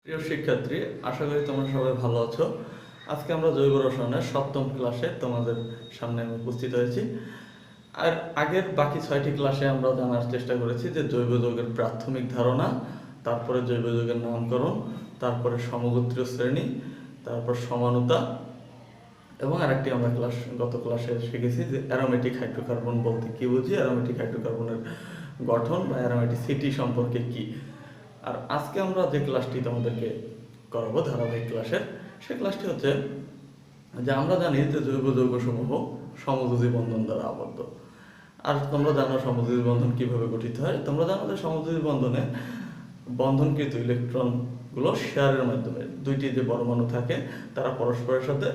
প্রিয় শিক্ষার্থী, আশা করি তোমরা সবাই ভালো আছো। আজকে আমরা জৈব রসায়নের সপ্তম ক্লাসে তোমাদের সামনে আমি উপস্থিত হয়েছি। আর আগের বাকি 6টি ক্লাসে আমরা জানার চেষ্টা করেছি যে জৈব যৌগের প্রাথমিক ধারণা, তারপরে জৈব যৌগের নামকরণ, তারপরে সমগোত্রীয় শ্রেণী, তারপর সমানতা, এবং আরেকটি আমরা গত ক্লাসে শিখেছি যে অ্যারোমেটিক হাইড্রোকার্বন বলতে কী বুঝি, অ্যারোমেটিক হাইড্রোকার্বনের গঠন বা অ্যারোমেটিসিটি সম্পর্কে কী। আর আজকে আমরা যে ক্লাসটি তোমাদেরকে করাবো ধারাবাহিক ক্লাসের, সেই ক্লাসটি হচ্ছে যে আমরা জানি যে জৈব যৌগসমূহ সমযোজী বন্ধন দ্বারা আবদ্ধ। আর তোমরা জানো সমযোজী বন্ধন কিভাবে গঠিত হয়। তোমরা জানো যে সমযোজী বন্ধনে বন্ধনকৃত ইলেকট্রনগুলো শেয়ারের মাধ্যমে, দুইটি যে পরমাণু থাকে তারা পরস্পরের সাথে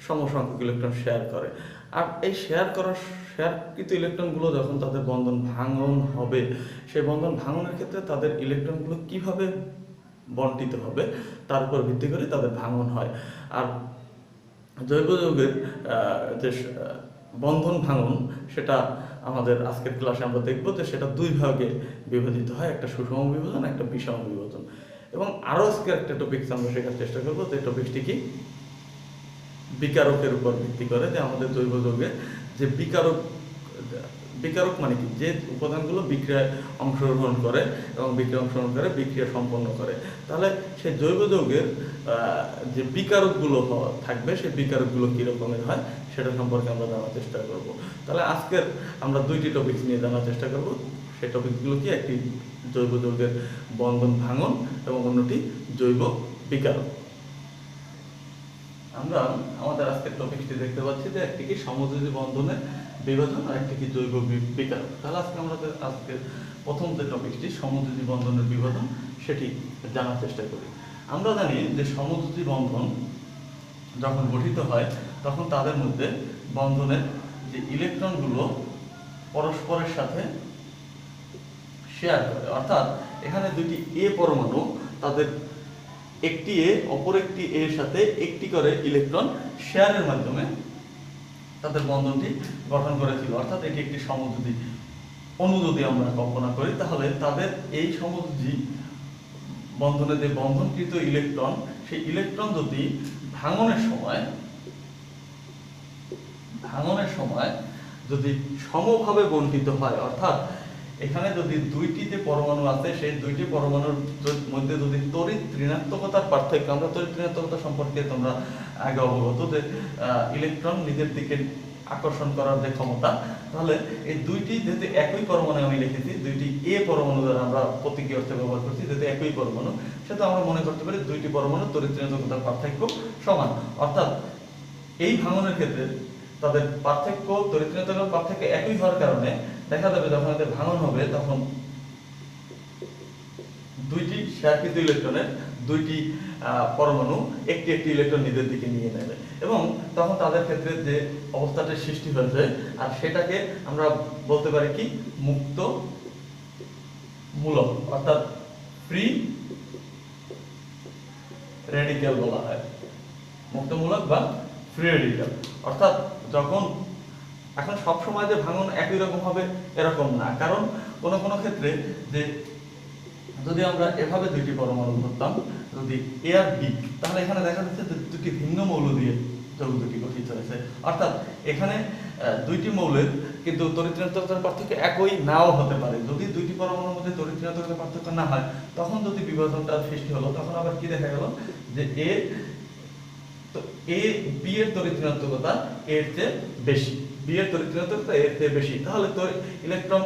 সমসংখ্যক ইলেকট্রন শেয়ার করে। আর এই শেয়ারকৃত ইলেকট্রনগুলো যখন তাদের বন্ধন ভাঙন হবে, সেই বন্ধন ভাঙনের ক্ষেত্রে তাদের ইলেকট্রনগুলো কিভাবে বণ্টিত হবে তার উপর ভিত্তি করে তাদের ভাঙন হয়। আর জৈব যৌগের যে বন্ধন ভাঙন, সেটা আমাদের আজকের ক্লাসে আমরা দেখবো যে সেটা দুই ভাগে বিভাজিত হয়, একটা সুষম বিভাজন, একটা বিষম বিভাজন। এবং আরও আজকে একটা টপিকস আমরা শেখার চেষ্টা করবো, যে টপিকটি কি বিকারকের উপর ভিত্তি করে, যে আমাদের জৈব যৌগে যে বিকারক মানে কি, যে উপাদানগুলো বিক্রিয়ায় অংশগ্রহণ করে এবং বিক্রিয়া সম্পন্ন করে। তাহলে সেই জৈব যৌগের যে বিকারকগুলো থাকবে, সেই বিকারকগুলো কী রকমের হয় সেটা সম্পর্কে আমরা জানার চেষ্টা করব। তাহলে আজকের আমরা দুইটি টপিক নিয়ে জানার চেষ্টা করব। সেই টপিকগুলো কি, একটি জৈব যৌগের বন্ধন ভাঙন এবং অন্যটি জৈব বিকারক। আমরা আমাদের আজকের টপিকটি দেখতে পাচ্ছি যে একটি কি সমযোজী বন্ধনের বিভাজন আর একটি কি জৈব বিকারক। তাহলে আজকে প্রথম যে টপিকটি সমযোজী বন্ধনের বিভাজন, সেটি জানার চেষ্টা করি। আমরা জানি যে সমযোজী বন্ধন যখন গঠিত হয় তখন তাদের মধ্যে বন্ধনের যে ইলেকট্রনগুলো পরস্পরের সাথে শেয়ার করে, অর্থাৎ এখানে দুইটি এ পরমাণু, তাদের একটি এ অপর একটি এর সাথে একটি করে ইলেকট্রন শেয়ারের মাধ্যমে তাদের বন্ধনটি গঠন করেছিল। অর্থাৎ এটি একটি সমযোজী অণু যদি আমরা কল্পনা করি, তাহলে তাদের এই সমযোজী বন্ধনে যে বন্ধনকৃত ইলেকট্রন, সেই ইলেকট্রন যদি ভাঙনের সময় যদি সমভাবে বণ্টিত হয়, অর্থাৎ এখানে যদি দুইটি যে পরমাণু আছে, সেই দুইটি পরমাণুর মধ্যে যদি তড়িৎ ঋণাত্মকতার পার্থক্য, আমরা তড়িৎ ঋণাত্মকতা সম্পর্কে তোমরা আগে অবগত যে ইলেকট্রন নিজের দিকে আকর্ষণ করার যে ক্ষমতা, তাহলে এই দুইটি যেহেতু একই পরমাণু, আমি লিখেছি দুইটি এ পরমাণু দ্বারা আমরা প্রতীকী অর্থে ব্যবহার করছি, যেহেতু একই পরমাণু, সেটা আমরা মনে করতে পারি দুইটি পরমাণুর তড়িৎ ঋণাত্মকতার পার্থক্য সমান। অর্থাৎ এই ভাঙনের ক্ষেত্রে তাদের তড়িৎ ঋণাত্মকতার পার্থক্য একই হওয়ার কারণে দেখা যাবে যখন এদের ভাঙন হবে, তখন দুইটি শেয়ারকৃত ইলেকট্রনের দুইটি পরমাণু একটি একটি ইলেকট্রন নিজের দিকে নিয়ে নেবে, এবং তখন তাদের ক্ষেত্রে যে অবস্থাটা সৃষ্টি হয়েছে, আর সেটাকে আমরা বলতে পারি কি মুক্ত মূলক, অর্থাৎ ফ্রি রেডিক্যাল বলা হয়, মুক্তমূলক বা ফ্রি রেডিক্যাল। অর্থাৎ এখন সব সময় যে ভাঙন একই রকম হবে এরকম না, কারণ কোনো ক্ষেত্রে যে যদি আমরা এভাবে দুইটি পরমাণু ধরতাম, যদি এ আর বি, তাহলে এখানে দেখা যাচ্ছে যে দুটি ভিন্ন মৌল দিয়ে যৌগ দুটি গঠিত হয়েছে। অর্থাৎ এখানে দুইটি মৌলের কিন্তু তড়িৎ ঋণাত্মকতার পার্থক্য একই নাও হতে পারে। যদি দুইটি পরমাণুর মধ্যে তড়িৎ ঋণাত্মকতার পার্থক্য না হয়, তখন যদি বিভাজনটা সৃষ্টি হলো, তখন আবার কি দেখা গেল যে বি এর তড়িৎ ঋণাত্মকতা এর চেয়ে বেশি, বি এর তড়িৎ ঋণাত্মকতা এর চেয়ে বেশি, তাহলে তো ইলেকট্রন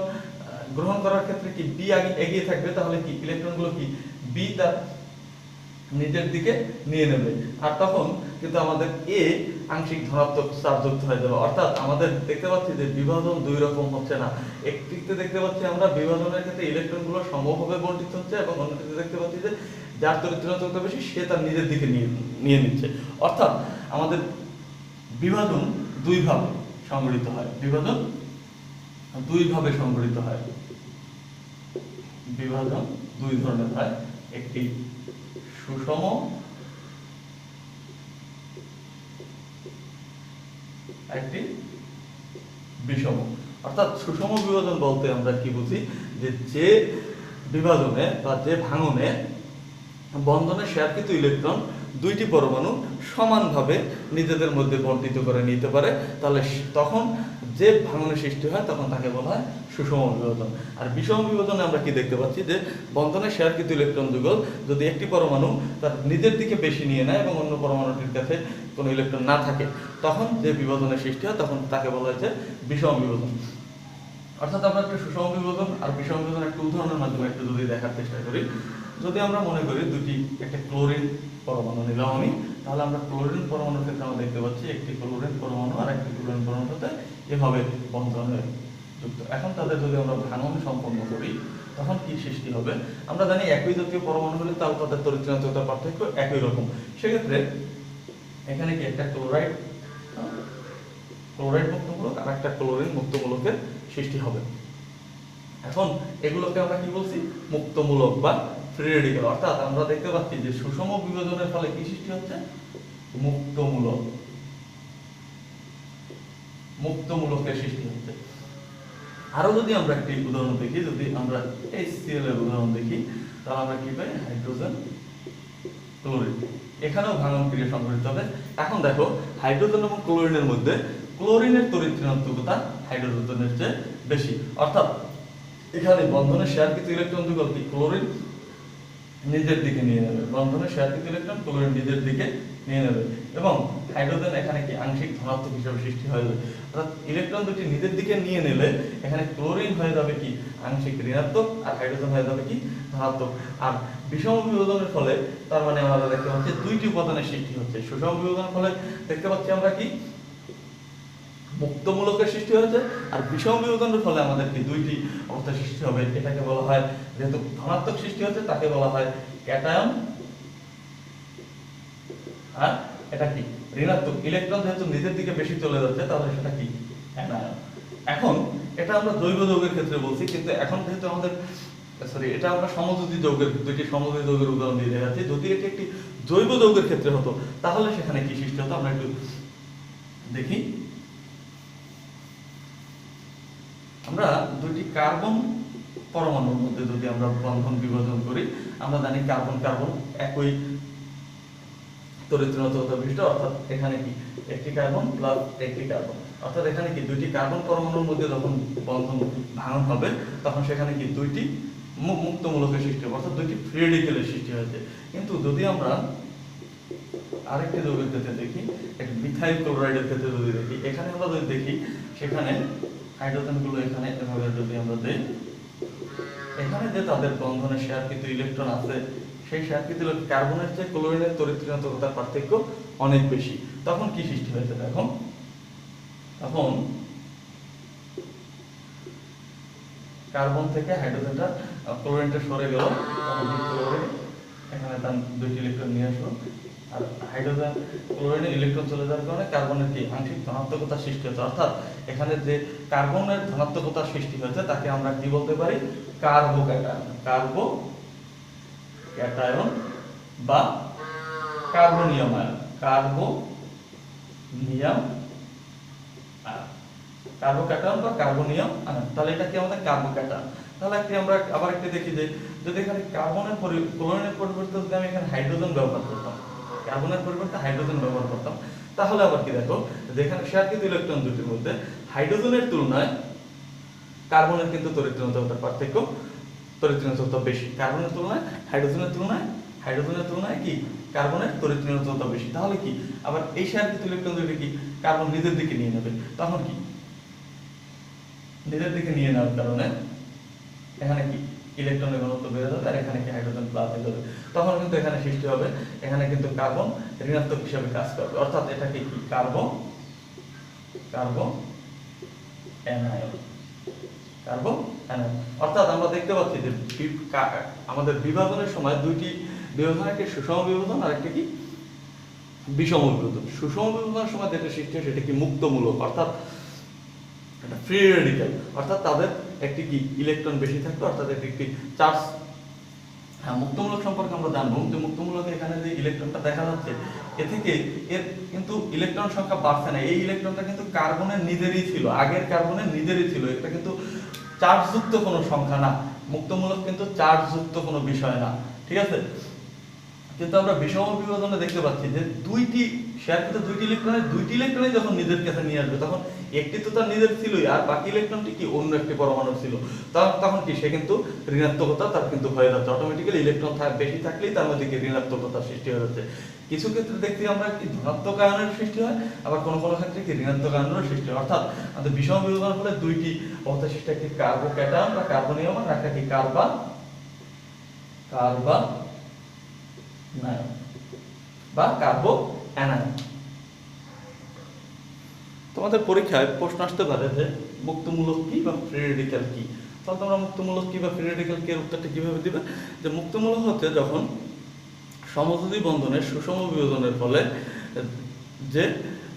গ্রহণ করার ক্ষেত্রে কি বি এগিয়ে থাকবে, তাহলে কি ইলেকট্রনগুলো কি বি তার নিজের দিকে নিয়ে নেবে। আর তখন কিন্তু আমাদের এ আংশিক ধনাত্মক চার্জযুক্ত হয়ে যাবে। অর্থাৎ আমাদের দেখতে পাচ্ছি যে বিভাজন দুই রকম হচ্ছে না। একটিতে দেখতে পাচ্ছি আমরা বিভাজনের ক্ষেত্রে ইলেকট্রনগুলো সমভাবে বণ্টিত হচ্ছে, এবং অন্যটিতে দেখতে পাচ্ছি যে যার তড়িৎ ঋণাত্মকতা বেশি সে তার নিজের দিকে নিয়ে নিচ্ছে। অর্থাৎ আমাদের বিভাজন দুইভাবে সংগঠিত হয়, বিভাজন দুই ধরনের হয়, একটি সুষম একটি বিষম। অর্থাৎ সুষম বিভাজন বলতে আমরা কি বুঝি, যে বিভাজনে বা যে ভাঙনে বন্ধনে শেয়ারকৃত ইলেকট্রন দুইটি পরমাণু সমানভাবে নিজেদের মধ্যে বন্টিত করে নিতে পারে, তাহলে তখন যে ভাঙনের সৃষ্টি হয় তখন তাকে বলা হয় সুষম বিভাজন। আর বিষম বিভাজনে আমরা কি দেখতে পাচ্ছি যে বন্ধনে শেয়ারকৃত ইলেকট্রন যুগল যদি একটি পরমাণু তার নিজের দিকে বেশি নিয়ে নেয় এবং অন্য পরমাণুটির কাছে কোনো ইলেকট্রন না থাকে, তখন যে বিভাজনের সৃষ্টি হয় তখন তাকে বলা হয়েছে বিষম বিভাজন। অর্থাৎ আমরা একটা সুষম বিভাজন আর বিষম বিভাজন একটা উদাহরণের মাধ্যমে একটু যদি দেখার চেষ্টা করি। যদি আমরা মনে করি দুটি একটা ক্লোরিন পরমাণু নিলাম আমি, তাহলে আমরা ক্লোরিন পরমাণুর ক্ষেত্রে আমরা দেখতে পাচ্ছি একটি ক্লোরিন পরমাণু আর একটি ক্লোরিন পরমাণুর সাথে এভাবে বন্ধনে যুক্ত। এখন তাদের যদি আমরা ভাঙন সম্পন্ন করি তখন কি সৃষ্টি হবে? আমরা জানি একই জাতীয় পরমাণু হলে তাও তাদের তড়িৎচুম্বকীয়তার পার্থক্য একই রকম। সেক্ষেত্রে এখানে কি একটা ক্লোরাইড মুক্তমূলক আর একটা ক্লোরিন মুক্তমূলকের সৃষ্টি হবে। এখন এগুলোকে আমরা কি বলছি? মুক্তমূলক বা ফ্রি রেডিক্যাল। অর্থাৎ আমরা দেখতে পাচ্ছি যে সুষম বিভাজনের ফলে কি সৃষ্টি হচ্ছে? মুক্তমূলকের সৃষ্টি হচ্ছে। আরো যদি আমরা একটি উদাহরণ দেখি, যদি আমরা HCl এর উদাহরণ দেখি, তাহলে আমরা কি পাই? Hydrogen chlorine. এখানেও ভাঙন ক্রিয়া সংঘটিত হবে। এখন দেখো হাইড্রোজেন এবং ক্লোরিনের মধ্যে ক্লোরিনের তড়িৎ ঋণাত্মকতা হাইড্রোজেনের চেয়ে বেশি। অর্থাৎ এখানে বন্ধনের শেয়ারকৃত ইলেকট্রন যুগল কি ক্লোরিন নিজের দিকে নিয়ে নেবে, বন্ধনের শেয়ারকৃত ইলেকট্রন ক্লোরিন নিজের দিকে নিয়ে নেবে এবং হাইড্রোজেন এখানে কি আংশিক ধনাত্মক হিসেবে সৃষ্টি হয়ে যাবে। অর্থাৎ ইলেকট্রন দুটি নিজের দিকে নিয়ে নিলে এখানে ক্লোরিন হয়ে যাবে কি আংশিক ঋণাত্মক আর হাইড্রোজেন হয়ে যাবে কি ধনাত্মক। আর বিষম বিভাজনের ফলে তার মানে আমরা দেখতে পাচ্ছি দুইটি উপাদানের সৃষ্টি হচ্ছে। সুষম বিভাজনের ফলে দেখতে পাচ্ছি আমরা কি মুক্তমূলকের সৃষ্টি হয়েছে, আর বিষম বিভাজনের ফলে আমাদের কি দুইটি অবস্থা সৃষ্টি হবে। এটাকে বলা হয়, যেহেতু ধনাত্মক সৃষ্টি হচ্ছে তাকে বলা হয় ক্যাটায়ন, আর এটা কি ঋণাত্মক। ইলেকট্রন যেহেতু নিজের দিকে বেশি চলে যাচ্ছে তাহলে সেটা কি অ্যানায়ন। এখন এটা আমরা জৈব যৌগের ক্ষেত্রে বলছি, কিন্তু এখন যেহেতু আমাদের এটা আমরা সমযোজী যৌগের, দুইটি সমযোজী যৌগের উদাহরণ দিয়ে দেখাচ্ছি। যদি এটি একটি জৈব যৌগের ক্ষেত্রে হতো তাহলে সেখানে কি সৃষ্টি হতো আমরা একটু দেখি। আমরা দুইটি কার্বন পরমাণুর মধ্যে যদি আমরা বন্ধন বিভাজন করি, আমরা জানি কার্বন কার্বন একই তড়িৎ ঋণাত্মকতা বিশিষ্ট। অর্থাৎ এখানে কি একটি কার্বন প্লাস একটি কার্বন, অর্থাৎ এখানে কি দুইটি কার্বন পরমাণুর মধ্যে যখন বন্ধন ভাঙন হবে তখন সেখানে কি দুইটি মুক্তমূলকের সৃষ্টি হবে, অর্থাৎ দুইটি ফ্রি রেডিক্যালের সৃষ্টি হয়েছে। কিন্তু যদি আমরা আরেকটি যৌগের ক্ষেত্রে দেখি, একটা মিথাইল ক্লোরাইডের ক্ষেত্রে যদি দেখি, এখানে আমরা যদি দেখি সেখানে হাইড্রোজেন গুলো এখানে এভাবে যদি আমরা দেই, এখানে যে তাদের বন্ধনে শেয়ারকৃত ইলেকট্রন আছে সেই শেয়ারকৃত কার্বনের চেয়ে ক্লোরিনের তড়িৎ ঋণাত্মকতার পার্থক্য অনেক বেশি। তখন কি সৃষ্টি হয়েছে? দেখো তখন কার্বন থেকে হাইড্রোজেনটা ক্লোরিনটা সরে গেল, তখন ক্লোরিন এখানে তার দুইটি ইলেকট্রন নিয়ে আসলো, আর হাইড্রোজেন ক্লোরিনের ইলেকট্রন চলে যাওয়ার কারণে কার্বনের কি আংশিক ধনাত্মকতা সৃষ্টি হচ্ছে। অর্থাৎ এখানে যে কার্বনের ধনাত্মকতা সৃষ্টি হয়েছে তাকে আমরা কি বলতে পারি? কার্বোক্যাটায়ন। কার্বোক্যাটায়ন বা কার্বনিয়াম আয়ন। কার্বোক্যাটায়ন বা কার্বনিয়াম আয়ন। তাহলে এটা কি আমাদের কার্বোক্যাটায়ন। তাহলে একটি আমরা আবার একটি দেখি যে যদি এখানে কার্বনের ক্লোরিনের পরিবর্তে যদি আমি এখানে হাইড্রোজেন ব্যবহার করতাম, কার্বনের পরিবর্তে হাইড্রোজেন ব্যবহার করতাম, তাহলে আবার কি দেখো যেখানে শেয়ারকৃত ইলেকট্রন দুটির মধ্যে হাইড্রোজেনের তুলনায় কার্বনের কিন্তু তড়িৎ ঋণাত্মকতার পার্থক্য, তড়িৎ ঋণাত্মকতা বেশি। কার্বনের তুলনায় হাইড্রোজেনের তুলনায় কি কার্বনের তড়িৎ ঋণাত্মকতা বেশি। তাহলে কি আবার এই শেয়ারকৃত ইলেকট্রন দুটি কি কার্বন নিজের দিকে নিয়ে নেবে, তখন কি নিজের দিকে নিয়ে নেওয়ার কারণে এখানে কি ইলেকট্রনের ঘনত্ব বেড়ে যাবে, আর এখানে কি হাইড্রোজেন প্লাস হয়ে যাবে। তখন কিন্তু এখানে সৃষ্টি হবে, এখানে কিন্তু কার্বন ঋণাত্মক হিসেবে কাজ করবে। অর্থাৎ এটাকে কি কার্বন অ্যানায়ন। অর্থাৎ আমরা দেখতে পাচ্ছি যে আমাদের বিভাজনের সময় দুইটি বিভাজন, একটি সুষম বিভাজন আর একটি কি বিষম বিভাজন। সুষম বিভাজনের সময় যেটা সৃষ্টি হয় সেটা কি মুক্তমূলক, অর্থাৎ এটা ফ্রি রেডিক্যাল। অর্থাৎ তাদের একটি কি ইলেকট্রন বেশি থাকবে, অর্থাৎ একটি চার্জ। হ্যাঁ, মুক্তমূলক সম্পর্কে আমরা জানবো যে মুক্তমূলকে এখানে যে ইলেকট্রনটা দেখা যাচ্ছে এ থেকে এর কিন্তু ইলেকট্রন সংখ্যা বাড়ছে না। এই ইলেকট্রনটা কিন্তু কার্বনের নিজেরই ছিল, আগের কার্বনের নিজেরই ছিল। এটা কিন্তু চার্জযুক্ত কোনো সংখ্যা না। মুক্তমূলক কিন্তু চার্জযুক্ত কোনো বিষয় না, ঠিক আছে। কিন্তু আমরা বিষম বিভাজনে দেখতে পাচ্ছি যে শেয়ারকৃত দুইটি ইলেকট্রনই যখন নিজের কাছে নিয়ে আসবে, তখন একটি তো তার নিজের ছিলই, আর বাকি ইলেকট্রনটি কি অন্য একটি পরমাণু ছিল, তখন কি সে কিন্তু ঋণাত্মকতা তার কিন্তু হয়ে যাচ্ছে। অটোমেটিক্যালি ইলেকট্রন বেশি থাকলেই তার মধ্যে কি ঋণাত্মকতার সৃষ্টি হয়ে যাচ্ছে। কিছু ক্ষেত্রে দেখছি আমরা কি ধনাত্মক আয়নের সৃষ্টি হয়, আবার কোনো কোনো ক্ষেত্রে কি ঋণাত্মক আয়নেরও সৃষ্টি হয়। অর্থাৎ আমাদের বিষম বিভাজনের ফলে দুইটি অবস্থা সৃষ্টি, একটি কার্বোক্যাটায়ন বা কার্বনিয়ম, আর একটা কি কার্বনায়ন বা কার্বোঅ্যানায়ন। তোমাদের পরীক্ষায় প্রশ্ন আসতে পারে যে মুক্তমূলক কি বা ফ্রি রেডিক্যাল কি। তাহলে তোমরা মুক্তমূলক কি বা ফ্রি রেডিক্যাল কি এর উত্তরটা কিভাবে দিবে? যে মুক্তমূলক হচ্ছে যখন সমযোজী বন্ধনের সুষম বিভাজনের ফলে যে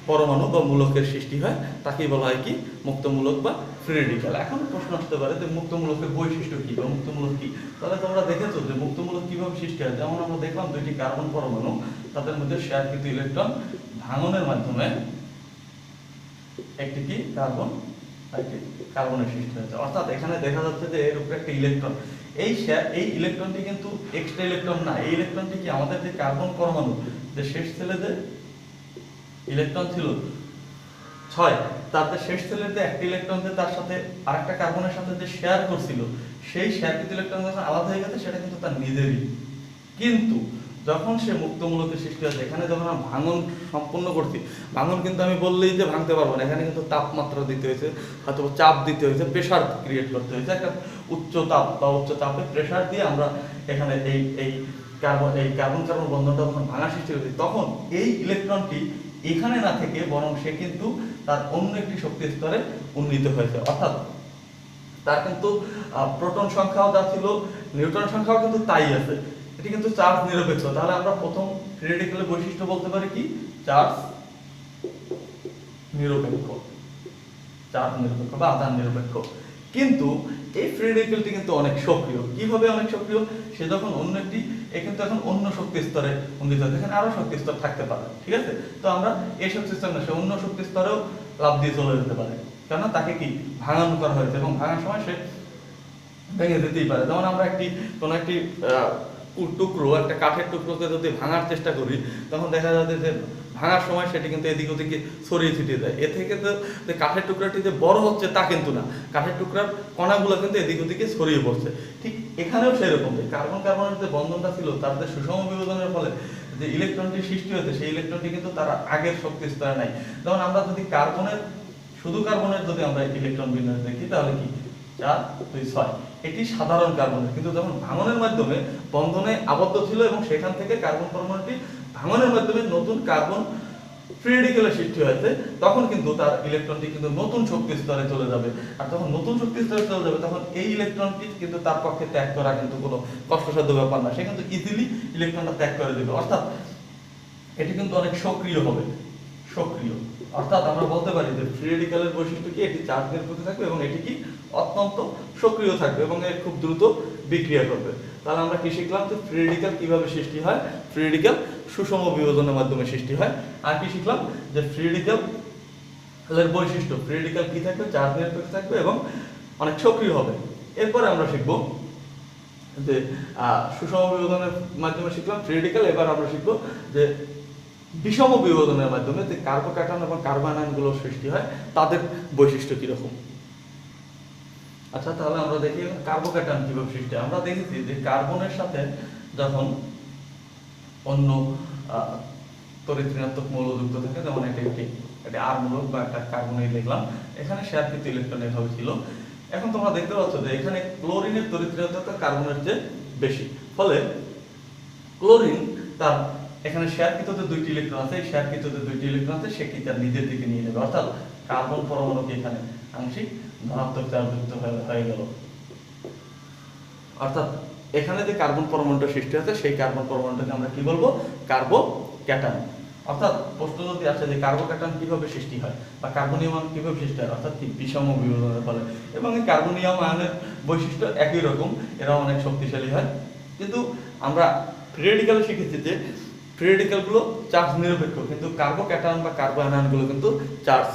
পরমাণু বা মূলকের সৃষ্টি হয় তাকেই বলা হয় কি মুক্তমূলক বা ফ্রি রেডিক্যাল। এখন প্রশ্ন আসতে পারে যে মুক্তমূলকের বৈশিষ্ট্য কি বা মুক্তমূলক কি। তাহলে তোমরা দেখেছো যে মুক্তমূলক কিভাবে সৃষ্টি হয়। যেমন আমরা দেখলাম দুইটি কার্বন পরমাণু, তাদের মধ্যে শেয়ারকৃত ইলেকট্রন ভাঙনের মাধ্যমে একটি কি কার্বনের সৃষ্টি হয়েছে। অর্থাৎ এখানে দেখা যাচ্ছে যে এর উপরে একটা ইলেকট্রন, এই ইলেকট্রনটি কিন্তু এক্সট্রা ইলেকট্রন না, এই ইলেকট্রনটি কি আমাদের যে কার্বন পরমাণু যে শেষ সেলে যে ইলেকট্রন ছিল 6, তার যে শেষ সেলের যে একটা ইলেকট্রন যে তার সাথে আরেকটা কার্বনের সাথে যে শেয়ার করছিল, সেই শেয়ারকৃত ইলেকট্রন যখন আলাদা হয়ে গেছে সেটা কিন্তু তার নিজেরই। কিন্তু যখন সে মুক্তমূলকের সৃষ্টি হয়েছে, এখানে যখন আমরা ভাঙন সম্পূর্ণ করছি, ভাঙন কিন্তু আমি বললেই যে ভাঙতে পারবো না, এখানে কিন্তু তাপমাত্রা দিতে হয়েছে, হয়তো চাপ দিতে হয়েছে, প্রেশার ক্রিয়েট করতে হয়েছে, একটা উচ্চ তাপ বা উচ্চ তাপে প্রেশার দিয়ে আমরা এখানে এই কার্বন কার্বন বন্ধনটা যখন ভাঙা সৃষ্টি হয়েছে, তখন এই ইলেকট্রনটি এখানে না থেকে বরং সে কিন্তু তার অন্য একটি শক্তি স্তরে উন্নীত হয়েছে। অর্থাৎ তার কিন্তু প্রোটন সংখ্যাও যা ছিল, নিউট্রন সংখ্যাও কিন্তু তাই আছে, এটি কিন্তু চার্জ নিরপেক্ষ। তাহলে আমরা প্রথম ফ্রি রেডিক্যালের বৈশিষ্ট্য বলতে পারি কি চার্জ নিরপেক্ষ বা আধান নিরপেক্ষ। কিন্তু এই ফ্রি রেডিক্যালটি কিন্তু অনেক সক্রিয়। কিভাবে অনেক সক্রিয়? সে যখন কিন্তু এখন অন্য শক্তি স্তরে উন্নীত হয়, এখানে আরো শক্তি স্তর থাকতে পারে, ঠিক আছে। তো আমরা এই শক্তি স্তর না, সে অন্য শক্তি স্তরেও লাভ দিয়ে চলে যেতে পারে, কেননা তাকে কি ভাঙানো করা হয়েছে, এবং ভাঙার সময় সে ভেঙে যেতেই পারে। যেমন আমরা কোনো একটি একটা কাঠের টুকরোকে যদি ভাঙার চেষ্টা করি, তখন দেখা যাবে যে ভাঙার সময় সেটি কিন্তু এদিক ওদিকে ছড়িয়ে ছিটিয়ে যায়। এ থেকে তো যে কাঠের টুকরাটি যে বড় হচ্ছে তা কিন্তু না, কাঠের টুকরার কণাগুলো কিন্তু এদিক ওদিকে ছড়িয়ে পড়ছে। ঠিক এখানেও সেরকম, যে কার্বন কার্বনের যে বন্ধনটা ছিল তার যে সুষম বিভাজনের ফলে যে ইলেকট্রনটি সৃষ্টি হয়েছে, সেই ইলেকট্রনটি কিন্তু তার আগের শক্তি স্তরে নাই। যেমন আমরা যদি শুধু কার্বনের যদি আমরা ইলেকট্রন বিন্যাস দেখি, তাহলে কি 4, 2, 6 এটি সাধারণ কার্বনের, কিন্তু যখন ভাঙনের মাধ্যমে বন্ধনে আবদ্ধ ছিল এবং সেখান থেকে কার্বন পরমাণুটি ভাঙনের মাধ্যমে নতুন কার্বন ফ্রি রেডিক্যালের সৃষ্টি হয়েছে, তখন কিন্তু তার ইলেকট্রনটি কিন্তু নতুন শক্তি স্তরে চলে যাবে। আর যখন নতুন শক্তি স্তরে চলে যাবে, তখন এই ইলেকট্রনটি কিন্তু তার পক্ষে ত্যাগ করা কিন্তু কোনো কষ্টসাধ্য ব্যাপার না, সে কিন্তু ইজিলি ইলেকট্রনটা ত্যাগ করে দেবে। অর্থাৎ এটি কিন্তু অনেক সক্রিয় হবে। অর্থাৎ আমরা বলতে পারি যে ফ্রি রেডিক্যালের বৈশিষ্ট্য কি, এটি চার্জ নিরপেক্ষ থাকবে এবং এটি কি অত্যন্ত সক্রিয় থাকবে এবং এর খুব দ্রুত বিক্রিয়া করবে। তাহলে আমরা কি শিখলাম যে ফ্রি রেডিক্যাল কিভাবে সৃষ্টি হয়, ফ্রি রেডিক্যাল সুষম বিভাজনের মাধ্যমে সৃষ্টি হয়। আর কি শিখলাম যে ফ্রি রেডিক্যালের বৈশিষ্ট্য, ফ্রি রেডিক্যাল কি থাকবে, চার্জ নিরপেক্ষ থাকবে এবং অনেক সক্রিয় হবে। এরপরে আমরা শিখব যে সুষম বিভাজনের মাধ্যমে শিখলাম ফ্রি রেডিক্যাল। এবার আমরা শিখব যে বিষম বিভাজনের মাধ্যমে যে কার্বোক্যাটায়ন এবং কার্বনায়নগুলো সৃষ্টি হয় তাদের বৈশিষ্ট্য কিরকম। আচ্ছা, তাহলে আমরা দেখি কার্বোক্যাটায়ন কিভাবে সৃষ্টি হয়। আমরা দেখেছি যে কার্বনের সাথে যখন অন্য তড়িৎ ঋণাত্মক মৌল যুক্ত থাকে, যেমন একটি আর মূলক বা একটা কার্বনেট লিখলাম, এখানে শেয়ারকৃত ইলেকট্রন এভাবে ছিল। এখন তোমরা দেখতে পাচ্ছ যে এখানে ক্লোরিনের তড়িৎ ঋণাত্মকতা কার্বনের চেয়ে বেশি, ফলে ক্লোরিন তার এখানে শেয়ারকৃত যে দুইটি ইলেকট্রন আছে, এই শেয়ারকৃত যে দুইটি ইলেকট্রন আছে সে কি তার নিজের দিকে নিয়ে নেবে। অর্থাৎ কার্বন পরমাণুকে এখানে আংশিক ধনাত্মক চার্জ যুক্ত হয়ে গেল। অর্থাৎ এখানে যে কার্বন পরমাণুটা সৃষ্টি হয়েছে, সেই কার্বন পরমাণুটাকে আমরা কি বলবো, কার্বোক্যাটায়ন। অর্থাৎ প্রশ্ন যদি আসে যে কার্বোক্যাটায়ন কিভাবে সৃষ্টি হয় বা কার্বনিয়াম আয়ন কিভাবে সৃষ্টি হয়, অর্থাৎ কি বিষম বিভাজনের ফলে। এবং এই কার্বনিয়াম আয়নের বৈশিষ্ট্য একই রকম, এরা অনেক শক্তিশালী হয়। কিন্তু আমরা ফ্রি রেডিক্যালে শিখেছি যে ফ্রি রেডিক্যালগুলো চার্জ নিরপেক্ষ, কিন্তু কার্বোক্যাটায়ন বা কার্বোঅ্যানায়নগুলো কিন্তু চার্জ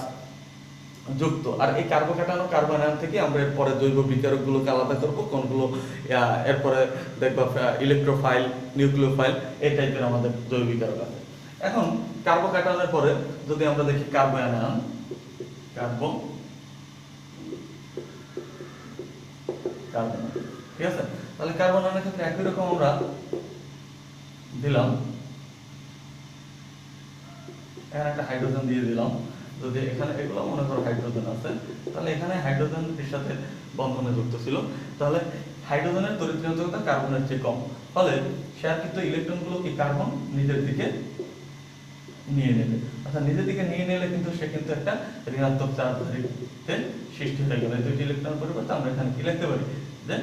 যুক্ত। আর এই কার্বোক্যাটায়ন ও কার্বনায়ন থেকে আমরা এরপরে জৈব বিকারকগুলোকে আলাদা করবো, কোনগুলো এরপরে দেখবা ইলেকট্রোফাইল, নিউক্লিওফাইল, এই টাইপের আমাদের জৈব বিকারক আছে। এখন কার্বোক্যাটায়নের পরে যদি আমরা দেখি কার্বোয়ানায়ন, ঠিক আছে। তাহলে কার্বনায়নের ক্ষেত্রে একই রকম আমরা দিলাম, এখানে একটা হাইড্রোজেন দিয়ে দিলাম। যদি এখানে এগুলো মনে করো হাইড্রোজেন আছে, তাহলে এখানে হাইড্রোজেনের সাথে বন্ধনে যুক্ত ছিল, তাহলে হাইড্রোজেনের তড়িৎচুম্বকতা কার্বনের চেয়ে কম, ফলে শেয়ারকৃত ইলেকট্রনগুলো কি কার্বন নিজের দিকে নিয়ে নেবে। অর্থাৎ নিজের দিকে নিয়ে নিলে কিন্তু সে কিন্তু একটা ঋণাত্মক চার্জে সৃষ্টি হয়ে গেল। এই দুইটি ইলেকট্রনের পরিবর্তে আমরা এখানে কি লিখতে পারি, যে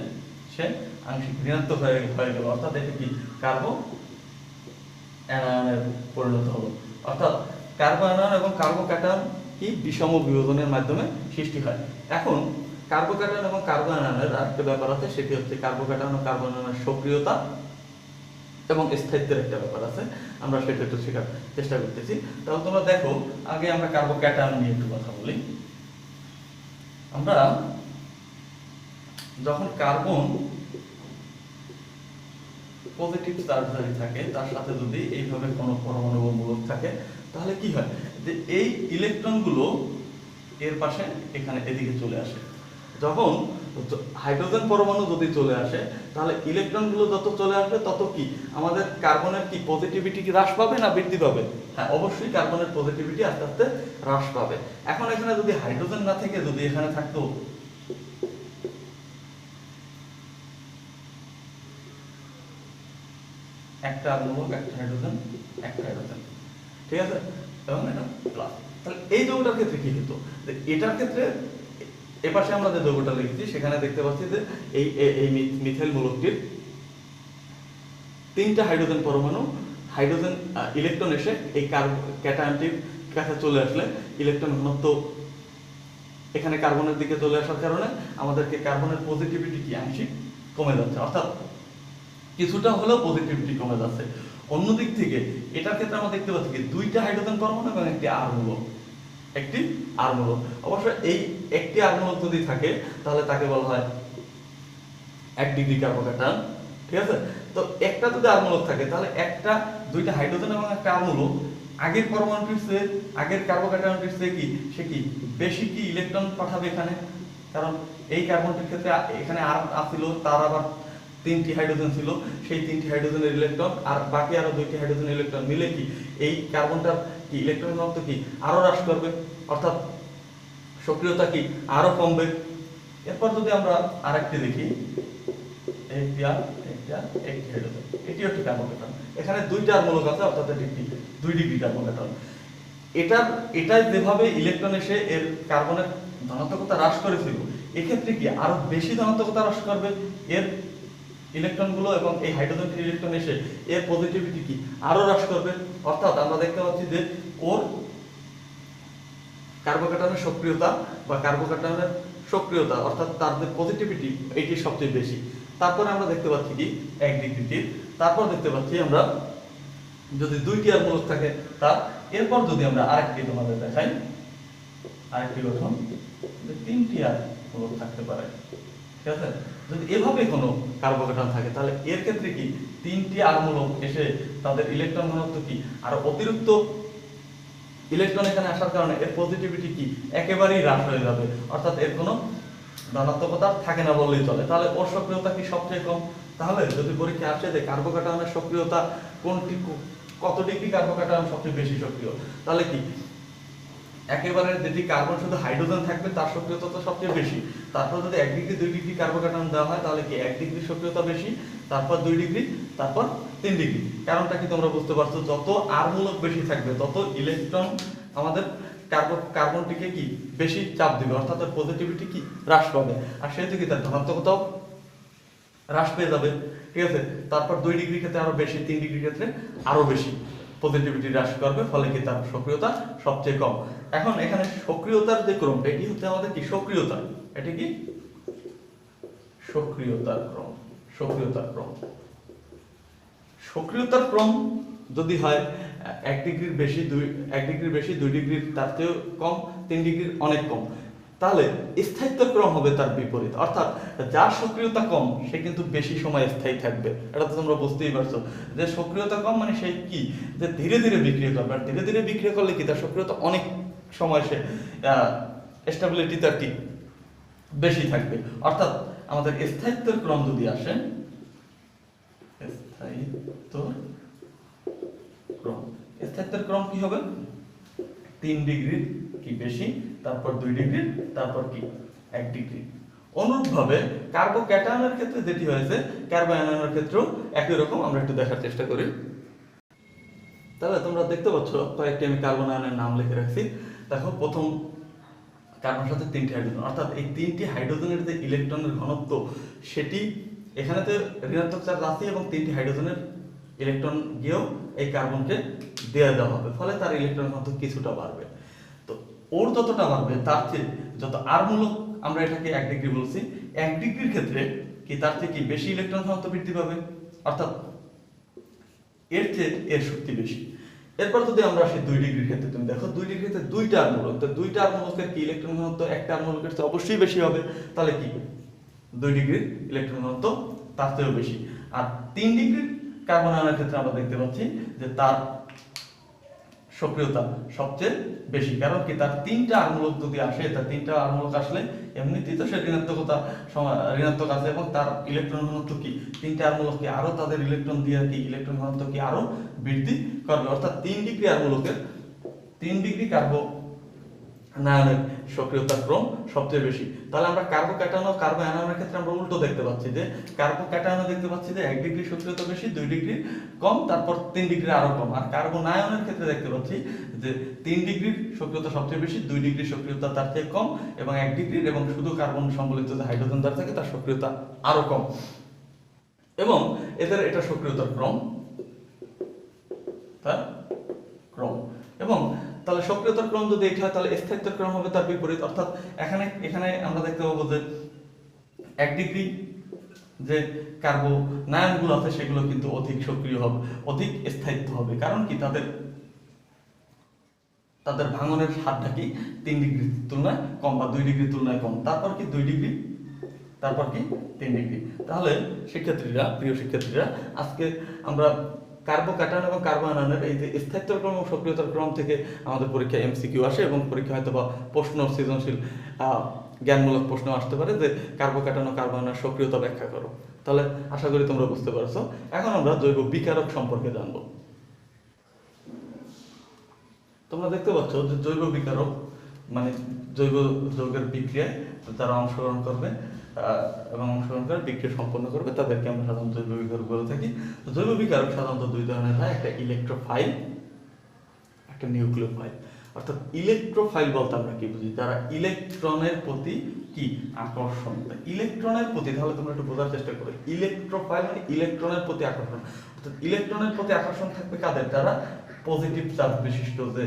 সে আংশিক ঋণাত্মক হয়ে গেল, অর্থাৎ এটা কি কার্বোঅ্যানায়নে পরিণত হলো। অর্থাৎ কার্বোঅ্যানায়ন এবং কার্বোক্যাটায়ন কি বিষম বিভাজনের মাধ্যমে সৃষ্টি হয়। এখন কার্বোক্যাটায়ন এবং কার্বোঅ্যানায়নের আরেকটা ব্যাপার আছে, সেটি হচ্ছে কার্বোক্যাটায়ন ও কার্বোঅ্যানায়নের সক্রিয়তা এবং স্থায়িত্বের একটা ব্যাপার আছে, আমরা সেটা একটু শেখার চেষ্টা করতেছি। তাহলে তোমরা দেখো, আগে আমরা কার্বোক্যাটায়ন নিয়ে একটু কথা বলি। আমরা যখন কার্বন পজিটিভ চার্জধারী থাকে, তার সাথে যদি এইভাবে কোনো পরমাণু বা মূলক থাকে, তাহলে কি হয়, যে এই ইলেকট্রনগুলো এর পাশে এখানে এদিকে চলে আসে। যখন হাইড্রোজেন পরমাণু যদি চলে আসে, তাহলে ইলেকট্রনগুলো যত চলে আসবে তত কি আমাদের কার্বনের কি পজিটিভিটি কি হ্রাস পাবে না বৃদ্ধি পাবে? হ্যাঁ, অবশ্যই কার্বনের পজিটিভিটি আস্তে আস্তে হ্রাস পাবে। এখন এখানে যদি হাইড্রোজেন না থেকে যদি এখানে থাকতো একটা মূলক, একটা হাইড্রোজেন, ঠিক আছে, এবং এটা প্লাস, তাহলে এই যৌগটার ক্ষেত্রে কি হতো, যে এটার ক্ষেত্রে এপাশে আমরা যে যৌগটা লিখছি সেখানে দেখতে পাচ্ছি যে এই মিথাইল মূলকটির তিনটা হাইড্রোজেন পরমাণু, হাইড্রোজেন ইলেকট্রন এসে এই ক্যাটায়নটির কাছে চলে আসলে ইলেকট্রন ঘনত্ব এখানে কার্বনের দিকে চলে আসার কারণে আমাদেরকে কার্বনের পজিটিভিটি কি আংশিক কমে যাচ্ছে, অর্থাৎ কিছুটা হলেও পজিটিভিটি কমে যাচ্ছে। অন্যদিক থেকে এটার ক্ষেত্রে আমরা দেখতে পাচ্ছি কি দুইটা হাইড্রোজেন পরমাণু এবং একটি আর মূলক, অবশ্য এই একটি আর মূলক যদি থাকে তাহলে তাকে বলা হয় 1 ডিগ্রি কার্বোক্যাটায়ন, ঠিক আছে। তো একটা যদি আর মূলক থাকে তাহলে দুইটা হাইড্রোজেন এবং একটা আর মূলক আগের পরমাণুটির চেয়ে, আগের কার্বোক্যাটায়নটির চেয়ে কি সে কি বেশি কি ইলেকট্রন পাঠাবে এখানে, কারণ এই কার্বনটির ক্ষেত্রে এখানে আর ছিল, তার আবার 3টি হাইড্রোজেন ছিল, সেই 3টি হাইড্রোজেনের ইলেকট্রন আর বাকি আরো 2টি হাইড্রোজেন ইলেকট্রন মিলে কি এই কার্বনটার কি ইলেকট্রন ঘনত্ব কি আরো হ্রাস করবে, অর্থাৎ সক্রিয়তা কি আরো কমবে। এরপর যদি আমরা আরেকটি দেখি, একটি হাইড্রোজেন, এটিও একটি কার্বোক্যাটায়ন, এখানে দুইটা আর মূলক আছে, অর্থাৎ এটি 2 ডিগ্রি কার্বোক্যাটায়ন। এটা যেভাবে ইলেকট্রন এসে এর কার্বনের ধনাত্মকতা হ্রাস করেছিল, এক্ষেত্রে কি আরো বেশি ধনাত্মকতা হ্রাস করবে এর ইলেকট্রনগুলো, এবং এই হাইড্রোজেনটির ইলেকট্রন এসে এর পজিটিভিটি কি আরো হ্রাস করবে। অর্থাৎ আমরা দেখতে পাচ্ছি যে ওর কার্বোক্যাটায়নের সক্রিয়তা বা কার্বোক্যাটায়নের সক্রিয়তা অর্থাৎ তার যে পজিটিভিটি এটি সবচেয়ে বেশি। তারপরে আমরা দেখতে পাচ্ছি কি 1 ডিগ্রিটির, তারপর দেখতে পাচ্ছি আমরা যদি 2টি আর মূলক থাকে তার, এরপর যদি আমরা আরেকটি তোমাদের দেখাই, আরেকটি গঠন যে 3টি আর মূলক থাকতে পারে, ঠিক আছে। যদি এভাবে কোনো কার্বোক্যাটায়ন থাকে তাহলে এর ক্ষেত্রে কি 3টি আর মূলক এসে তাদের ইলেকট্রন ঘনত্ব কি আর অতিরিক্ত ইলেকট্রন এখানে আসার কারণে এর পজিটিভিটি কি একেবারেই হ্রাস হয়ে যাবে, অর্থাৎ এর কোনো ধনাত্মকতা থাকে না বললেই চলে। তাহলে ওর সক্রিয়তা কি সবচেয়ে কম। তাহলে যদি পরীক্ষা আসে যে কার্বোক্যাটায়নের সক্রিয়তা কোনটি, কত ডিগ্রি কার্বোক্যাটায়ন সবচেয়ে বেশি সক্রিয়, তাহলে কি একেবারে যেটি কার্বন শুধু হাইড্রোজেন থাকবে তার সক্রিয়তা তো সবচেয়ে বেশি, তারপর যদি 1 ডিগ্রি 2 ডিগ্রি কার্বোক্যাটায়ন দেওয়া হয় তাহলে কি 1 ডিগ্রি সক্রিয়তা বেশি, তারপর 2 ডিগ্রি, তারপর 3 ডিগ্রি। কারণটা কি তোমরা বুঝতে পারছো, যত আর মূলক বেশি থাকবে তত ইলেকট্রন আমাদের কার্বনটিকে কি বেশি চাপ দিবে, অর্থাৎ তার পজিটিভিটি কি হ্রাস পাবে, আর সেহেতু কি তার ধনাত্মকতাও হ্রাস পেয়ে যাবে, ঠিক আছে। তারপর 2 ডিগ্রি ক্ষেত্রে আরো বেশি, 3 ডিগ্রি ক্ষেত্রে আরো বেশি পজিটিভিটি হ্রাস করবে, ফলে কি তার সক্রিয়তা সবচেয়ে কম। এখন এখানে সক্রিয়তার যে ক্রমটা এটি হচ্ছে আমাদের কি সক্রিয়তা, এটি কি সক্রিয়তার ক্রম যদি হয় 1 ডিগ্রির বেশি 2 ডিগ্রির তার চেয়েও কম 3 ডিগ্রির অনেক কম, তাহলে স্থায়িত্ব ক্রম হবে তার বিপরীত, অর্থাৎ যার সক্রিয়তা কম সে কিন্তু বেশি সময় স্থায়ী থাকবে। এটা তো তোমরা বুঝতেই পারছো যে সক্রিয়তা কম মানে সেই কি, যে ধীরে ধীরে বিক্রিয়া করবে, আর ধীরে ধীরে বিক্রিয়া করলে কি তার সক্রিয়তা অনেক সময় সে স্টেবিলিটি তার কি বেশি থাকবে। অর্থাৎ আমাদের স্থায়িত্বের ক্রম যদি আসে, স্থায়িত্বের ক্রম কি হবে, 3 ডিগ্রির কি বেশি, তারপর 2 ডিগ্রি, তারপর কি 1 ডিগ্রি। অনুরূপভাবে কার্বোক্যাটায়নের ক্ষেত্রে যেটি হয়েছে কার্বোঅ্যানায়নের ক্ষেত্রেও একই রকম। আমরা একটু দেখার চেষ্টা করি। তাহলে তোমরা দেখতে পাচ্ছ কয়েকটি আমি কার্বন আয়নের নাম লিখে রাখছি। দেখো, প্রথম কার্বনের সাথে 3টি হাইড্রোজেন, অর্থাৎ এই 3টি হাইড্রোজেনের যে ইলেকট্রনের ঘনত্ব সেটি এখানেতে ঋণাত্মক চার্জ আছে এবং 3টি হাইড্রোজেনের ইলেকট্রন গিয়েও এই কার্বনকে দেওয়া দেওয়া হবে, ফলে তার ইলেকট্রন ঘনত্ব কিছুটা বাড়বে। তো ওর যতটা বাড়বে তার চেয়ে যত আর মূলক, আমরা এটাকে 1 ডিগ্রি বলছি, 1 ডিগ্রির ক্ষেত্রে কি তার চেয়ে কি বেশি ইলেকট্রন ঘনত্ব বৃদ্ধি পাবে, অর্থাৎ এর চেয়ে এর শক্তি বেশি। এরপর যদি আমরা আসি 2 ডিগ্রির ক্ষেত্রে, তুমি দেখো 2 ডিগ্রির ক্ষেত্রে 2টা আর মূলক, তো 2টা আর মূলকের কি ইলেকট্রন ঘনত্ব একটা আর মূলকের চেয়ে অবশ্যই বেশি হবে, তাহলে কি 2 ডিগ্রির ইলেকট্রন ঘনত্ব তার চেয়েও বেশি। আর 3 ডিগ্রির কার্বন আয়নের ক্ষেত্রে আমরা দেখতে পাচ্ছি যে তার সক্রিয়তা সবচেয়ে বেশি, কারণ কি তার 3টা আর মূলক যদি আসে, তার 3টা আর মূলক আসলে এমনিতেই তো সে ঋণাত্মক আছে এবং তার ইলেকট্রন ঘনত্ব কি 3টা আর মূলক কি আরো তাদের ইলেকট্রন দিয়ে কি ইলেকট্রন ঘনত্ব কি আরো বৃদ্ধি করবে। অর্থাৎ 3 ডিগ্রি আর মূলকের 3 ডিগ্রি কার্বোনায়নের সক্রিয়তার ক্রম সবচেয়ে বেশি। তাহলে আমরা কার্বোক্যাটায়ন ও কার্বোঅ্যানায়নের ক্ষেত্রে আমরা উল্টো দেখতে পাচ্ছি যে কার্বোক্যাটায়নে দেখতে পাচ্ছি যে 1 ডিগ্রি সক্রিয়তা বেশি, 2 ডিগ্রি কম, তারপর 3 ডিগ্রি আরো কম। আর কার্বোনায়নের ক্ষেত্রে দেখতে পাচ্ছি যে 3 ডিগ্রির সক্রিয়তা সবচেয়ে বেশি, 2 ডিগ্রি সক্রিয়তা তার চেয়ে কম, এবং 1 ডিগ্রির এবং শুধু কার্বন সম্বলিত যে হাইড্রোজেন দ্বার থাকে তার সক্রিয়তা আরো কম। এবং এদের এটা সক্রিয়তার ক্রম, এবং তাহলে সক্রিয়তার ক্রম যদি এটা হয় তাহলে স্থায়িত্বের ক্রম হবে তার বিপরীত। অর্থাৎ এখানে আমরা দেখতে পাবো যে 1 ডিগ্রি যে কার্বোনায়নগুলো আছে সেগুলো কিন্তু অধিক সক্রিয় হবে, অধিক স্থায়িত্ব হবে, কারণ কি তাদের ভাঙনের হারটা কি 3 ডিগ্রির তুলনায় কম বা 2 ডিগ্রির তুলনায় কম, তারপর কি 2 ডিগ্রি, তারপর কি 3 ডিগ্রি। তাহলে প্রিয় শিক্ষার্থীরা, আজকে আমরা কার্বোক্যাটায়ন এবং কার্বোঅ্যানায়নের এই যে স্থায়িত্বের ক্রম ও সক্রিয়তার ক্রম থেকে আমাদের পরীক্ষায় এমসিকিউ আসে এবং পরীক্ষা হয়তো বা প্রশ্ন, সৃজনশীল জ্ঞানমূলক প্রশ্ন আসতে পারে যে কার্বোক্যাটায়ন ও কার্বোঅ্যানায়নের সক্রিয়তা ব্যাখ্যা করো। তাহলে আশা করি তোমরা বুঝতে পারছো। এখন আমরা জৈব বিকারক সম্পর্কে জানবো। তোমরা দেখতে পাচ্ছ যে জৈব বিকারক মানে জৈব যৌগের বিক্রিয়ায় যারা অংশগ্রহণ করবে এবং অংশগ্রহণ করে বিক্রিয়া সম্পন্ন করবে তাদেরকে আমরা সাধারণত জৈব বিকারক বলে থাকি। জৈব বিকারক সাধারণত 2 ধরনের হয়, একটা ইলেকট্রোফাইল, একটা নিউক্লিওফাইল। অর্থাৎ ইলেকট্রোফাইল বলতে আমরা কি বুঝি, যারা ইলেকট্রনের প্রতি কি আকর্ষণ, ইলেকট্রনের প্রতি, তাহলে তোমরা একটু বোঝার চেষ্টা করো, ইলেকট্রোফাইল মানে ইলেকট্রনের প্রতি আকর্ষণ। অর্থাৎ ইলেকট্রনের প্রতি আকর্ষণ থাকবে কাদের, যারা পজিটিভ চার্জ বিশিষ্ট যে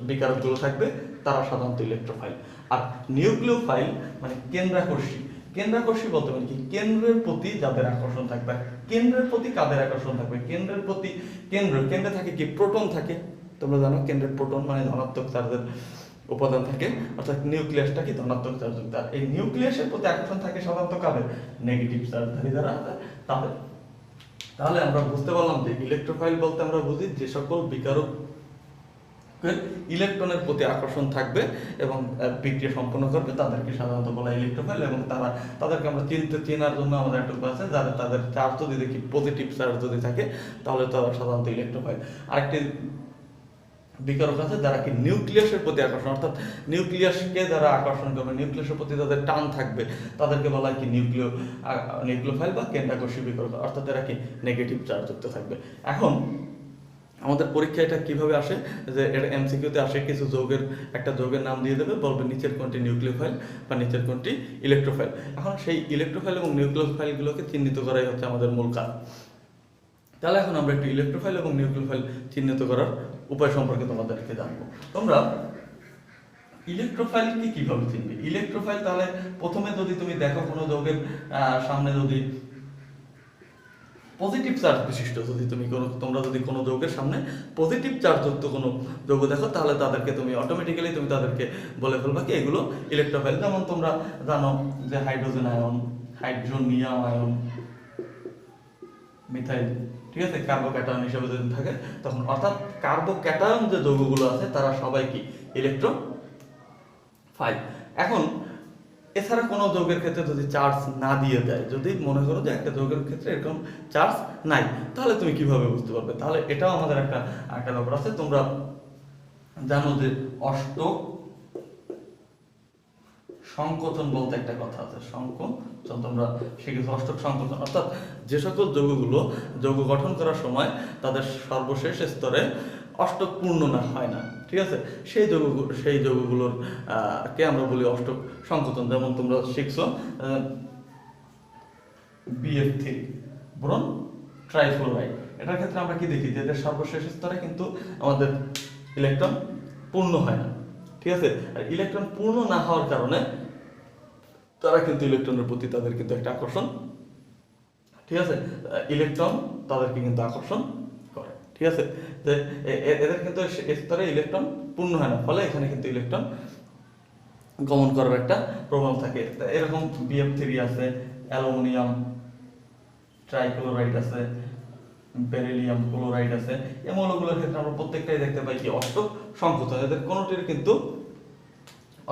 বিকারকগুলো থাকবে তারা সাধারণত ইলেকট্রোফাইল। আর নিউক্লিওফাইল মানে কেন্দ্রাকর্ষী বলতে মানে কি, কেন্দ্রের প্রতি যাদের আকর্ষণ থাকবে। কেন্দ্রের প্রতি কাদের আকর্ষণ থাকবে, কেন্দ্রের প্রতি কেন্দ্রে থাকে কি প্রোটন থাকে, তোমরা জানো কেন্দ্রের প্রোটন মানে ধনাত্মক চার্জের উপাদান থাকে, অর্থাৎ নিউক্লিয়াসটা কি ধনাত্মক চার্জযুক্ত। আর এই নিউক্লিয়াসের প্রতি আকর্ষণ থাকে সাধারণত কাদের, নেগেটিভ চার্জধারী যারা তাদের। তাহলে আমরা বুঝতে পারলাম যে ইলেকট্রোফাইল বলতে আমরা বুঝি যে সকল বিকারক ইলেকট্রনের প্রতি আকর্ষণ থাকবে এবং বিক্রিয়া সম্পন্ন করবে তাদেরকে সাধারণত বলা ইলেকট্রোফাইল। এবং তাদেরকে আমরা চেনার জন্য আমাদের একটা উপায় আছে, তাদের চার্জ যদি দেখি পজিটিভ চার্জ যদি থাকে তাহলে তারা সাধারণত ইলেকট্রোফাইল। আরেকটি বিকারক আছে যারা কি নিউক্লিয়াসের প্রতি আকর্ষণ, অর্থাৎ নিউক্লিয়াসকে যারা আকর্ষণ করবে, নিউক্লিয়াসের প্রতি যাদের টান থাকবে তাদেরকে বলা হয় কি নিউক্লিওফাইল বা কেন্দ্রাকর্ষী বিকারক, অর্থাৎ এরা কি নেগেটিভ চার্জযুক্ত থাকবে। এখন আমাদের পরীক্ষায় এটা কিভাবে আসে, যে এটা এমসিকিউতে আসে, কিছু একটা যৌগের নাম দিয়ে দেবে, বলবে নিচের কোনটি নিউক্লিওফাইল বা নিচের কোনটি ইলেকট্রোফাইল। এখন সেই ইলেকট্রোফাইল এবং নিউক্লিওফাইলগুলোকে চিহ্নিত করাই হচ্ছে আমাদের মূল কাজ। তাহলে এখন আমরা একটু ইলেকট্রোফাইল এবং নিউক্লিওফাইল চিহ্নিত করার উপায় সম্পর্কে তোমাদেরকে জানবো। তোমরা ইলেকট্রোফাইলকে কিভাবে চিনবে? ইলেকট্রোফাইল তাহলে প্রথমে যদি তুমি দেখো কোনো যৌগের সামনে যদি পজিটিভ চার্জ বিশিষ্ট যদি তোমরা যদি কোনো যৌগের সামনে পজিটিভ চার্জ যুক্ত কোনো যৌগ দেখো, তাহলে তাদেরকে তুমি অটোমেটিক্যালি তুমি তাদেরকে বলে ফেলবা কি এগুলো ইলেকট্রোফাইল। যেমন তোমরা জানো যে hydrogen ion, hydronium ion, methyl, ঠিক আছে, কার্বোক্যাটায়ন হিসেবে যদি থাকে তখন, অর্থাৎ কার্বোক্যাটায়ন যে যৌগগুলো আছে তারা সবাই কি ইলেকট্রোফাইল। এখন এছাড়া কোনো যৌগের ক্ষেত্রে যদি চার্জ না দিয়ে দেয়, যদি মনে করো যে একটা যৌগের ক্ষেত্রে এরকম চার্জ নাই, তাহলে তুমি কিভাবে বুঝতে পারবে? তাহলে এটাও আমাদের একটা ব্যাপার আছে। তোমরা জানো যে অষ্টক সংকোচন বলতে একটা কথা আছে, সংকোচন তোমরা শিখেছো। অষ্টক সংকোচন অর্থাৎ যে সকল যৌগগুলো যৌগ গঠন করার সময় তাদের সর্বশেষ স্তরে অষ্টক পূর্ণ না হয় না, ঠিক আছে, সেই যৌগগুলোর কে আমরা বলি অষ্টক সংকোচন। যেমন তোমরা শিখছো BF3 বোরন ট্রাইফ্লোরাইড, এটার ক্ষেত্রে আমরা কি দেখি যে এদের সর্বশেষ স্তরে কিন্তু আমাদের ইলেকট্রন পূর্ণ হয় না, ঠিক আছে। আর ইলেকট্রন পূর্ণ না হওয়ার কারণে তারা কিন্তু ইলেকট্রনের প্রতি তাদের কিন্তু একটা আকর্ষণ, ঠিক আছে, ইলেকট্রন তাদেরকে কিন্তু আকর্ষণ করে, ঠিক আছে। যে এদের কিন্তু স্তরে ইলেকট্রন পূর্ণ হয় না, ফলে এখানে কিন্তু ইলেকট্রন গমন করার একটা প্রবণ থাকে। এরকম BF3 আছে, অ্যালুমিনিয়াম ট্রাইক্লোরাইড আছে, বেরিলিয়াম ক্লোরাইড আছে। এই মৌলগুলোর ক্ষেত্রে আমরা প্রত্যেকটাই দেখতে পাই কি অষ্টক সংকোচন, এদের কোনোটির কিন্তু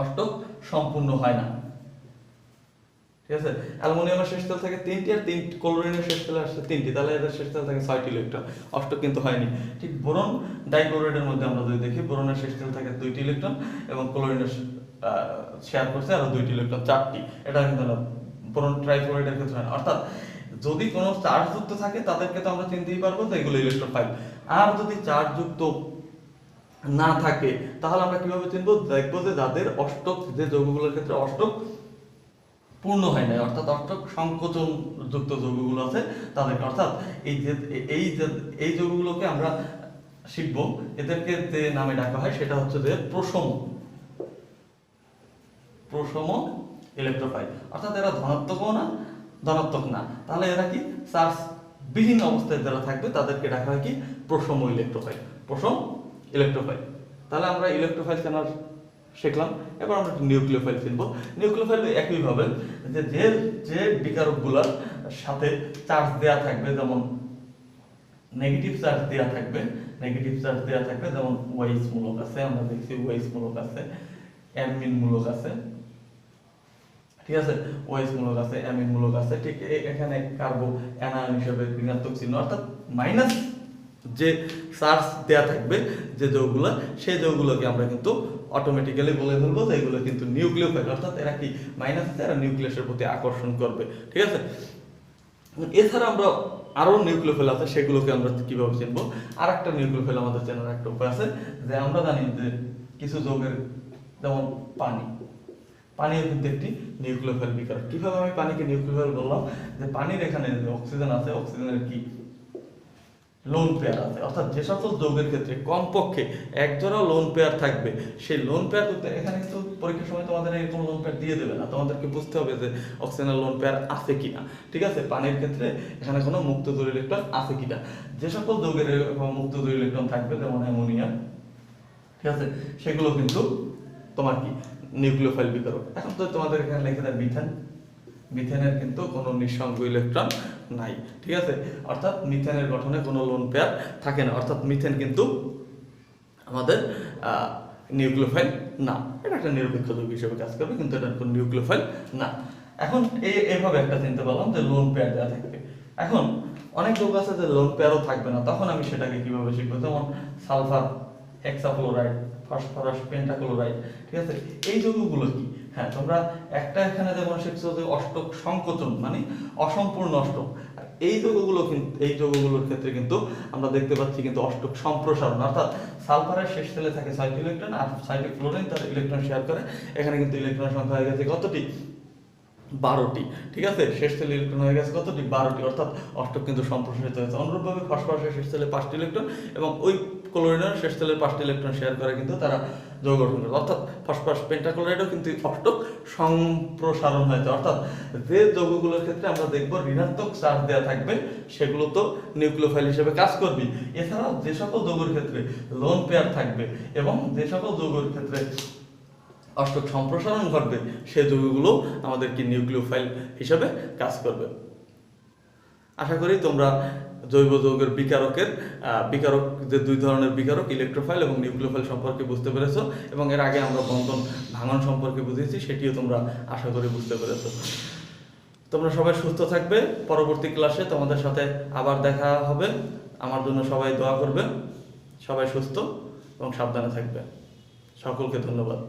অষ্টক সম্পূর্ণ হয় না, ঠিক আছে। অ্যালুমিনিয়ামের শেষ তেল থাকে 3টি, আর ক্লোরিনের শেষ তেল আসছে 3টি, তাহলে এদের শেষ তেল থাকে 6টি ইলেকট্রন, অষ্টক কিন্তু হয়নি। ঠিক বোরন ডাইক্লোরাইডের মধ্যে আমরা যদি দেখি, বোরনের শেষ তেল থাকে 2টি ইলেকট্রন এবং ক্লোরিনের শেয়ার করছে আরো 2টি ইলেকট্রন, 4টি। এটা কিন্তু না, বোরন ট্রাইক্লোরাইডের ক্ষেত্রে হয় না। অর্থাৎ যদি কোনো চার্জ যুক্ত থাকে তাদেরকে তো আমরা চিনতেই পারবো যে এগুলো ইলেকট্রোফাইল। আর যদি চার্জ যুক্ত না থাকে তাহলে আমরা কিভাবে চিনবো? দেখবো যে যাদের অষ্টক, যে যৌগগুলোর ক্ষেত্রে অষ্টক পূর্ণ হয় না, অর্থাৎ অষ্টক সংকোচন যুক্ত যৌগগুলো আছে তাদেরকে, অর্থাৎ এই যৌগগুলোকে আমরা শিখবো, এদেরকে যে নামে ডাকা হয় সেটা হচ্ছে যে প্রশম ইলেকট্রোফাইল। অর্থাৎ এরা ধনাত্মকও না ধনাত্মক না, তাহলে এরা কি চার্জ বিহীন অবস্থায় যারা থাকবে তাদেরকে ডাকা হয় কি প্রশম ইলেকট্রোফাইল, প্রশম ইলেকট্রোফাইল। তাহলে আমরা ইলেকট্রোফাইল চেনার শিখলাম, এবার আমরা নিউক্লিওফাইল চিনবো। নিউক্লিওফাইল একইভাবে যে বিকারকগুলোর সাথে চার্জ দেয়া থাকবে, যেমন নেগেটিভ চার্জ দেয়া থাকবে, যেমন ওয়াইস মূলক আছে, আমরা দেখছি ওয়াইস মূলক আছে, অ্যামিন মূলক আছে, ঠিক আছে, ওএইচ মূলক আছে, অ্যামিন মূলক আছে। ঠিক এখানে কার্বো অ্যানায়ন হিসেবে ঋণাত্মক চিহ্ন, অর্থাৎ মাইনাস যে চার্জ দেয়া থাকবে যে যৌগগুলো, সেই যৌগগুলোকে আমরা কিন্তু অটোমেটিক্যালি বলে ফেলবো যে এগুলো কিন্তু নিউক্লিওফাইল, অর্থাৎ এরা কি মাইনাস আছে, এরা নিউক্লিয়াসের প্রতি আকর্ষণ করবে, ঠিক আছে। এছাড়া আমরা আরো নিউক্লিওফাইল আছে, সেগুলোকে আমরা কিভাবে চিনবো? আর একটা নিউক্লিওফাইল আমাদের চেনার একটা উপায় আছে, যে আমরা জানি যে কিছু যৌগের, যেমন পানিও কিন্তু একটি নিউক্লিওফাইল বিকারক। কিভাবে আমি পানিকে নিউক্লিওফাইল বললাম? যে পানির এখানে যে অক্সিজেন আছে, অক্সিজেনের কি লোন পেয়ার আছে, অর্থাৎ যে সকল যৌগের ক্ষেত্রে কমপক্ষে এক জোড়া লোন পেয়ার থাকবে, সেই লোন পেয়ার করতে এখানে কিন্তু পরীক্ষার সময় তোমাদের এরকম লোন পেয়ার দিয়ে দেবে না, তোমাদেরকে বুঝতে হবে যে অক্সিজেনের লোন পেয়ার আছে কিনা, ঠিক আছে। পানির ক্ষেত্রে এখানে কোনো মুক্ত জোড় ইলেকট্রন আছে কিনা, যে সকল যৌগের মুক্ত জোড় ইলেকট্রন থাকবে, যেমন অ্যামোনিয়া, ঠিক আছে, সেগুলো কিন্তু তোমার কি নিউক্লিওফাইল বিকারক। এখন তো তোমাদের এখানে লেখা যায় মিথেনের কিন্তু কোনো নিঃসঙ্গ ইলেকট্রন নাই, ঠিক আছে, অর্থাৎ মিথেনের গঠনে কোনো লোন পেয়ার থাকে না, অর্থাৎ মিথেন কিন্তু আমাদের নিউক্লিওফাইল না, এটা একটা নিরপেক্ষ যৌগ হিসেবে কাজ করবে, কিন্তু এটা কোনো নিউক্লিওফাইল না। এখন এইভাবে একটা চিন্তা করলাম যে লোন পেয়ার দেওয়া থাকবে। এখন অনেক যৌগ আছে যে লোন পেয়ারও থাকবে না, তখন আমি সেটাকে কিভাবে শিখবো? যেমন সালফার হেক্সাক্লোরাইড, ফসফরাস পেন্টাক্লোরাইড, ঠিক আছে, এই যৌগগুলো কি? হ্যাঁ, তোমরা একটা এখানে যেমন শিখছো যে অষ্টক সংকোচন মানে অসম্পূর্ণ অষ্টক, আর এই যৌগগুলোর ক্ষেত্রে কিন্তু আমরা দেখতে পাচ্ছি কিন্তু অষ্টক সম্প্রসারণ, অর্থাৎ সালফারের শেষ তেলে থাকে 6টি ইলেকট্রন, আর 6টি ফ্লোরিন তার ইলেকট্রন শেয়ার করে, এখানে কিন্তু ইলেকট্রনের সংখ্যা হয়ে গেছে কতটি? 12টি, ঠিক আছে, শেষ তেলে ইলেকট্রন হয়ে গেছে কতটি? 12টি, অর্থাৎ অষ্টক কিন্তু সম্প্রসারিত হয়েছে। অনুরূপভাবে ফসফরাসের শেষ তেলে 5টি ইলেকট্রন এবং ওই ক্লোরিনের শেষ তলের 5টি ইলেকট্রন শেয়ার করে কিন্তু তারা যৌগ গঠন করে, অর্থাৎ ফসফরাস পেন্টাক্লোরাইডও কিন্তু অষ্টক সম্প্রসারণ হয়েছে। অর্থাৎ যে যৌগগুলোর ক্ষেত্রে আমরা দেখব ঋণাত্মক চার্জ দেওয়া থাকবে সেগুলো তো নিউক্লিওফাইল হিসেবে কাজ করবে। এছাড়াও যে সকল যৌগের ক্ষেত্রে লোন পেয়ার থাকবে এবং যে সকল যৌগের ক্ষেত্রে অষ্টক সম্প্রসারণ ঘটবে সেই যৌগগুলো আমাদের কি নিউক্লিওফাইল হিসেবে কাজ করবে। আশা করি তোমরা জৈব যৌগের বিকারক যে দুই ধরনের বিকারক ইলেকট্রোফাইল এবং নিউক্লিওফাইল সম্পর্কে বুঝতে পেরেছো, এবং এর আগে আমরা বন্ধন ভাঙন সম্পর্কে বুঝেছি, সেটিও তোমরা আশা করি বুঝতে পেরেছো। তোমরা সবাই সুস্থ থাকবে। পরবর্তী ক্লাসে তোমাদের সাথে আবার দেখা হবে। আমার জন্য সবাই দোয়া করবে। সবাই সুস্থ এবং সাবধানে থাকবে। সকলকে ধন্যবাদ।